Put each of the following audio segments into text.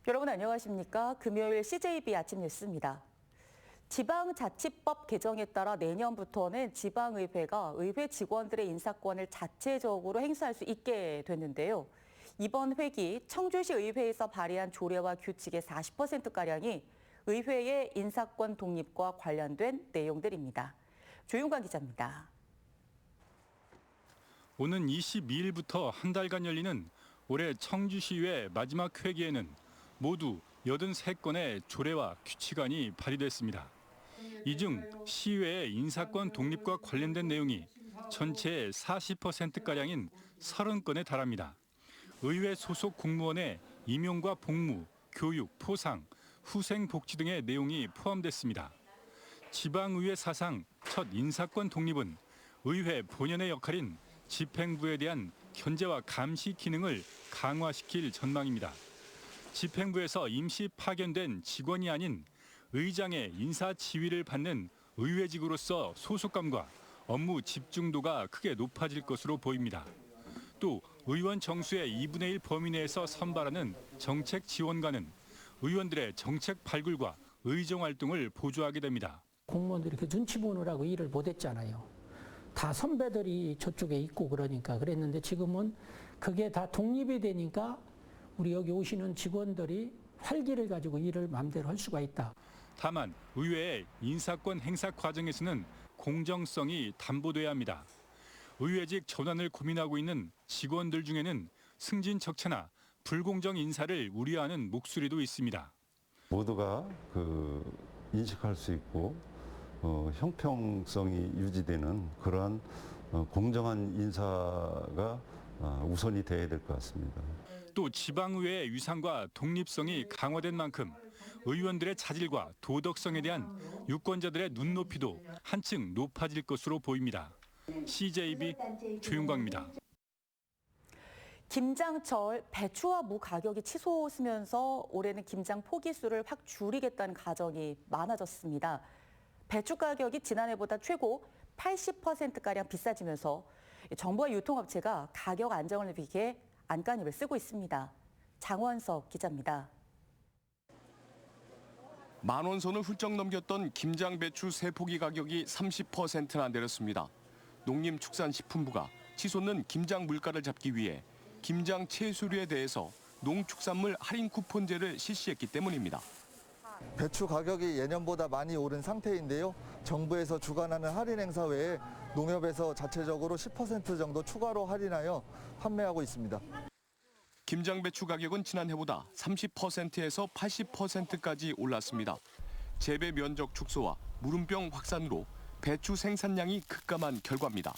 여러분 안녕하십니까? 금요일 CJB 아침 뉴스입니다. 지방자치법 개정에 따라 내년부터는 지방의회가 의회 직원들의 인사권을 자체적으로 행사할 수 있게 됐는데요. 이번 회기 청주시 의회에서 발의한 조례와 규칙의 40%가량이 의회의 인사권 독립과 관련된 내용들입니다. 조윤관 기자입니다. 오는 22일부터 한 달간 열리는 올해 청주시의회 마지막 회기에는 모두 83건의 조례와 규칙안이 발의됐습니다. 이 중 시의회의 인사권 독립과 관련된 내용이 전체의 40%가량인 30건에 달합니다. 의회 소속 공무원의 임용과 복무, 교육, 포상, 후생복지 등의 내용이 포함됐습니다. 지방의회 사상 첫 인사권 독립은 의회 본연의 역할인 집행부에 대한 견제와 감시 기능을 강화시킬 전망입니다. 집행부에서 임시 파견된 직원이 아닌 의장의 인사 지휘를 받는 의회직으로서 소속감과 업무 집중도가 크게 높아질 것으로 보입니다. 또 의원 정수의 2분의 1 범위 내에서 선발하는 정책 지원관은 의원들의 정책 발굴과 의정 활동을 보조하게 됩니다. 공무원들이 그 눈치 보느라고 일을 못했잖아요. 다 선배들이 저쪽에 있고 그러니까 그랬는데 지금은 그게 다 독립이 되니까 우리 여기 오시는 직원들이 활기를 가지고 일을 마음대로 할 수가 있다. 다만 의회의 인사권 행사 과정에서는 공정성이 담보돼야 합니다. 의회직 전환을 고민하고 있는 직원들 중에는 승진척차나 불공정 인사를 우려하는 목소리도 있습니다. 모두가 인식할 수 있고 형평성이 유지되는 그러한 공정한 인사가 우선이 돼야 될 것 같습니다. 또 지방의회의 위상과 독립성이 강화된 만큼 의원들의 자질과 도덕성에 대한 유권자들의 눈높이도 한층 높아질 것으로 보입니다. CJB 조윤광입니다. 김장철 배추와 무 가격이 치솟으면서 올해는 김장 포기수를 확 줄이겠다는 가정이 많아졌습니다. 배추 가격이 지난해보다 최고 80%가량 비싸지면서 정부와 유통업체가 가격 안정을 위해 안간힘을 쓰고 있습니다. 장원석 기자입니다. 만원 선을 훌쩍 넘겼던 김장 배추 세포기 가격이 30%나 내렸습니다. 농림축산식품부가 치솟는 김장 물가를 잡기 위해 김장 채소류에 대해서 농축산물 할인 쿠폰제를 실시했기 때문입니다. 배추 가격이 예년보다 많이 오른 상태인데요. 정부에서 주관하는 할인 행사 외에 농협에서 자체적으로 10% 정도 추가로 할인하여 판매하고 있습니다. 김장 배추 가격은 지난해보다 30%에서 80%까지 올랐습니다. 재배 면적 축소와 물음병 확산으로 배추 생산량이 급감한 결과입니다.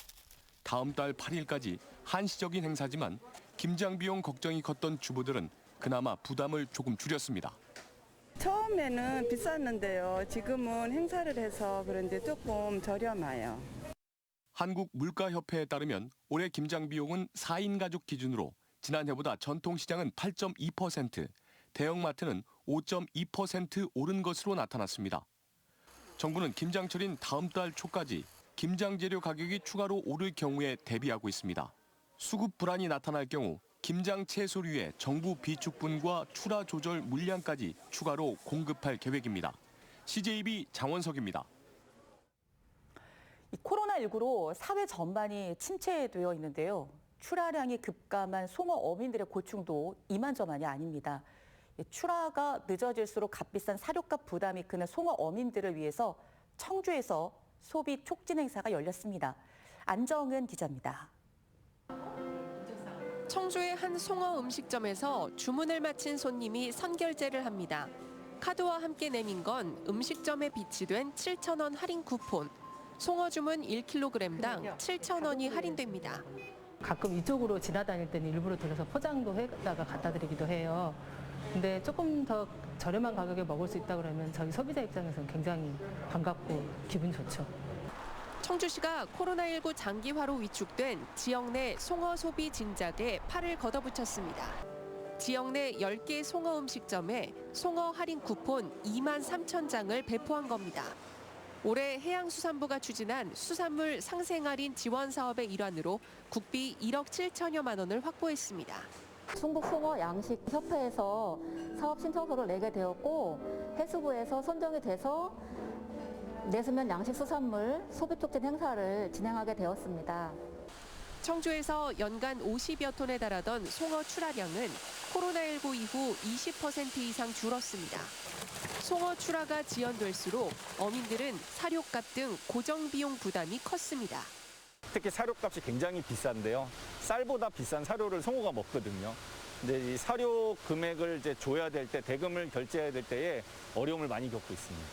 다음 달 8일까지 한시적인 행사지만 김장 비용 걱정이 컸던 주부들은 그나마 부담을 조금 줄였습니다. 처음에는 비쌌는데요. 지금은 행사를 해서 그런지 조금 저렴해요. 한국물가협회에 따르면 올해 김장 비용은 4인 가족 기준으로 지난해보다 전통시장은 8.2%, 대형마트는 5.2% 오른 것으로 나타났습니다. 정부는 김장철인 다음 달 초까지 김장 재료 가격이 추가로 오를 경우에 대비하고 있습니다. 수급 불안이 나타날 경우 김장 채소류의 정부 비축분과 출하 조절 물량까지 추가로 공급할 계획입니다. CJB 장원석입니다. 코로나19로 사회 전반이 침체되어 있는데요. 출하량이 급감한 송어 어민들의 고충도 이만저만이 아닙니다. 출하가 늦어질수록 값비싼 사료값 부담이 크는 송어 어민들을 위해서 청주에서 소비 촉진 행사가 열렸습니다. 안정은 기자입니다. 청주의 한 송어 음식점에서 주문을 마친 손님이 선결제를 합니다. 카드와 함께 내민 건 음식점에 비치된 7,000원 할인 쿠폰. 송어 주문 1kg당 7,000원이 할인됩니다. 가끔 이쪽으로 지나다닐 때는 일부러 들어서 포장도 해다가 갖다 드리기도 해요. 근데 조금 더 저렴한 가격에 먹을 수 있다 그러면 저희 소비자 입장에서는 굉장히 반갑고 기분 좋죠. 청주시가 코로나19 장기화로 위축된 지역 내 송어 소비 진작에 팔을 걷어붙였습니다. 지역 내 10개 송어 음식점에 송어 할인 쿠폰 23,000장을 배포한 겁니다. 올해 해양수산부가 추진한 수산물 상생 할인 지원 사업의 일환으로 국비 1억 7천여만 원을 확보했습니다. 충북 송어 양식 협회에서 사업 신청서를 내게 되었고 해수부에서 선정이 돼서 내수면 양식 수산물 소비 촉진 행사를 진행하게 되었습니다. 청주에서 연간 50여 톤에 달하던 송어 출하량은 코로나19 이후 20% 이상 줄었습니다. 송어 출하가 지연될수록 어민들은 사료값 등 고정 비용 부담이 컸습니다. 특히 사료값이 굉장히 비싼데요. 쌀보다 비싼 사료를 송어가 먹거든요. 근데 이 사료 금액을 이제 줘야 될 때, 대금을 결제해야 될 때에 어려움을 많이 겪고 있습니다.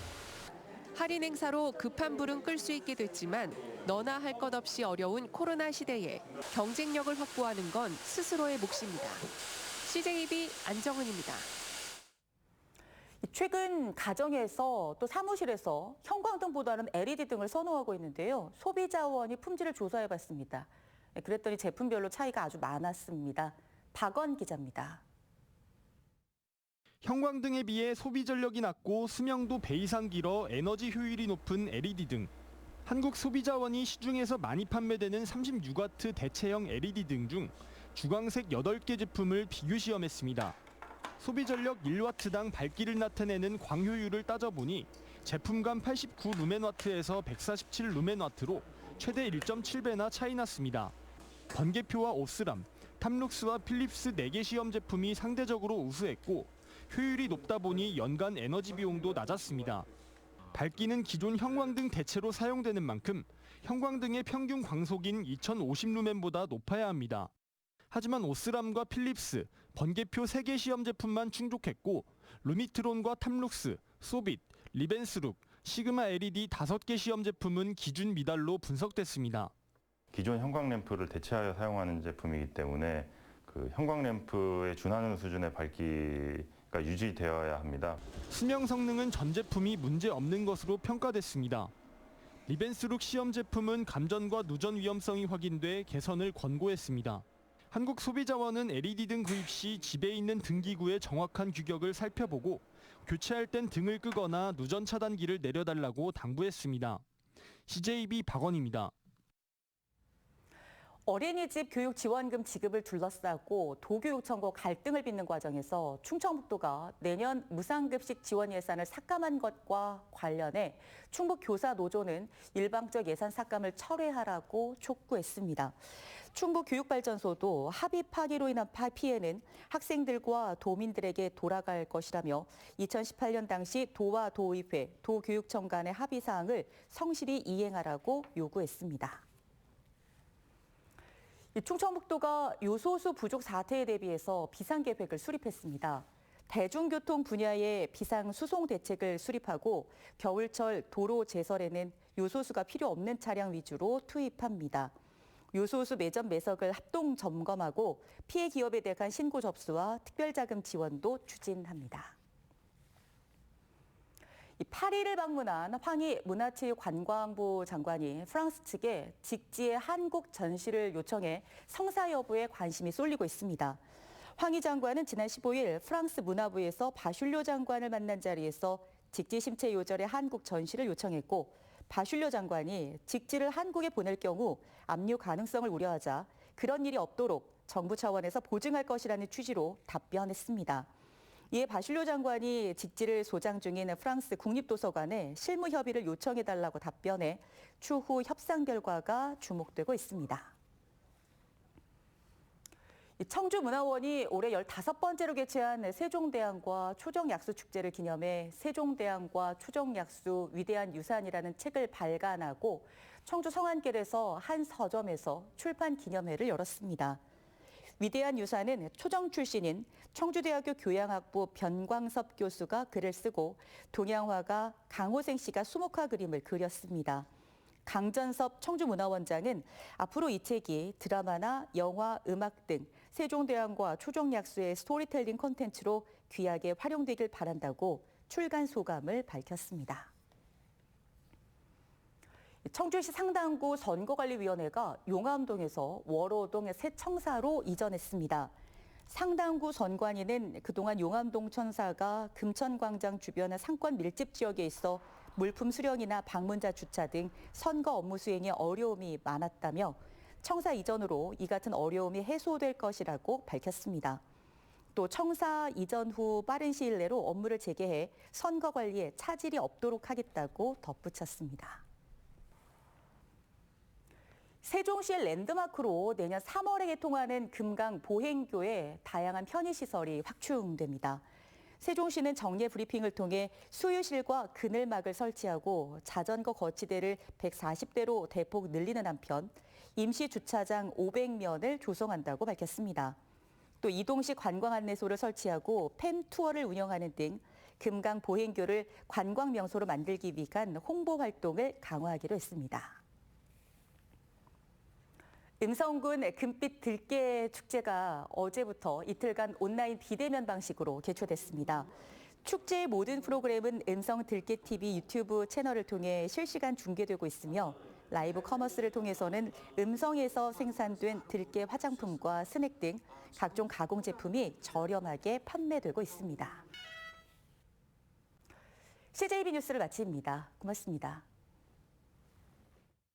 할인 행사로 급한 불은 끌 수 있게 됐지만 너나 할 것 없이 어려운 코로나 시대에 경쟁력을 확보하는 건 스스로의 몫입니다. CJB 안정은입니다. 최근 가정에서 또 사무실에서 형광등보다는 LED 등을 선호하고 있는데요. 소비자원이 품질을 조사해봤습니다. 그랬더니 제품별로 차이가 아주 많았습니다. 박원 기자입니다. 형광등에 비해 소비 전력이 낮고 수명도 배 이상 길어 에너지 효율이 높은 LED 등. 한국소비자원이 시중에서 많이 판매되는 36W 대체형 LED 등 중 주광색 8개 제품을 비교 시험했습니다. 소비 전력 1W당 밝기를 나타내는 광효율을 따져보니 제품 간 89 루멘와트에서 147 루멘와트로 최대 1.7배나 차이 났습니다. 번개표와 오스람, 탐룩스와 필립스 4개 시험 제품이 상대적으로 우수했고 효율이 높다 보니 연간 에너지 비용도 낮았습니다. 밝기는 기존 형광등 대체로 사용되는 만큼 형광등의 평균 광속인 2050루멘보다 높아야 합니다. 하지만 오스람과 필립스, 번개표 3개 시험 제품만 충족했고 루미트론과 탐룩스, 소빗, 리벤스룩, 시그마 LED 5개 시험 제품은 기준 미달로 분석됐습니다. 기존 형광 램프를 대체하여 사용하는 제품이기 때문에 그 형광 램프에 준하는 수준의 밝기가 유지되어야 합니다. 수명 성능은 전 제품이 문제 없는 것으로 평가됐습니다. 리벤스룩 시험 제품은 감전과 누전 위험성이 확인돼 개선을 권고했습니다. 한국소비자원은 LED 등 구입 시 집에 있는 등기구의 정확한 규격을 살펴보고 교체할 땐 등을 끄거나 누전 차단기를 내려달라고 당부했습니다. CJB 박원입니다. 어린이집 교육 지원금 지급을 둘러싸고 도교육청과 갈등을 빚는 과정에서 충청북도가 내년 무상급식 지원 예산을 삭감한 것과 관련해 충북교사노조는 일방적 예산 삭감을 철회하라고 촉구했습니다. 충북교육발전소도 합의 파기로 인한 피해는 학생들과 도민들에게 돌아갈 것이라며 2018년 당시 도와 도의회, 도교육청 간의 합의 사항을 성실히 이행하라고 요구했습니다. 충청북도가 요소수 부족 사태에 대비해서 비상계획을 수립했습니다. 대중교통 분야의 비상수송 대책을 수립하고 겨울철 도로 제설에는 요소수가 필요 없는 차량 위주로 투입합니다. 요소수 매점 매석을 합동 점검하고 피해 기업에 대한 신고 접수와 특별자금 지원도 추진합니다. 8일을 방문한 황희 문화체육관광부 장관이 프랑스 측에 직지의 한국 전시를 요청해 성사 여부에 관심이 쏠리고 있습니다. 황희 장관은 지난 15일 프랑스 문화부에서 바슐료 장관을 만난 자리에서 직지 심체 요절의 한국 전시를 요청했고 바슐료 장관이 직지를 한국에 보낼 경우 압류 가능성을 우려하자 그런 일이 없도록 정부 차원에서 보증할 것이라는 취지로 답변했습니다. 이에 바슐료 장관이 직지를 소장 중인 프랑스 국립도서관에 실무 협의를 요청해달라고 답변해 추후 협상 결과가 주목되고 있습니다. 청주문화원이 올해 15번째로 개최한 세종대왕과 초정약수축제를 기념해 세종대왕과 초정약수 위대한 유산이라는 책을 발간하고 청주 성안길에서 한 서점에서 출판 기념회를 열었습니다. 위대한 유산은 초정 출신인 청주대학교 교양학부 변광섭 교수가 글을 쓰고 동양화가 강호생 씨가 수목화 그림을 그렸습니다. 강전섭 청주문화원장은 앞으로 이 책이 드라마나 영화, 음악 등 세종대왕과 초정약수의 스토리텔링 콘텐츠로 귀하게 활용되길 바란다고 출간 소감을 밝혔습니다. 청주시 상당구 선거관리위원회가 용암동에서 월호동 새 청사로 이전했습니다. 상당구 선관위는 그동안 용암동 청사가 금천광장 주변의 상권 밀집 지역에 있어 물품 수령이나 방문자 주차 등 선거 업무 수행에 어려움이 많았다며 청사 이전으로 이 같은 어려움이 해소될 것이라고 밝혔습니다. 또 청사 이전 후 빠른 시일 내로 업무를 재개해 선거 관리에 차질이 없도록 하겠다고 덧붙였습니다. 세종시의 랜드마크로 내년 3월에 개통하는 금강 보행교에 다양한 편의시설이 확충됩니다. 세종시는 정례 브리핑을 통해 수유실과 그늘막을 설치하고 자전거 거치대를 140대로 대폭 늘리는 한편 임시 주차장 500면을 조성한다고 밝혔습니다. 또 이동식 관광 안내소를 설치하고 팬 투어를 운영하는 등 금강 보행교를 관광 명소로 만들기 위한 홍보 활동을 강화하기로 했습니다. 음성군 금빛 들깨 축제가 어제부터 이틀간 온라인 비대면 방식으로 개최됐습니다. 축제의 모든 프로그램은 음성 들깨 TV 유튜브 채널을 통해 실시간 중계되고 있으며 라이브 커머스를 통해서는 음성에서 생산된 들깨 화장품과 스낵 등 각종 가공 제품이 저렴하게 판매되고 있습니다. CJB 뉴스를 마칩니다. 고맙습니다.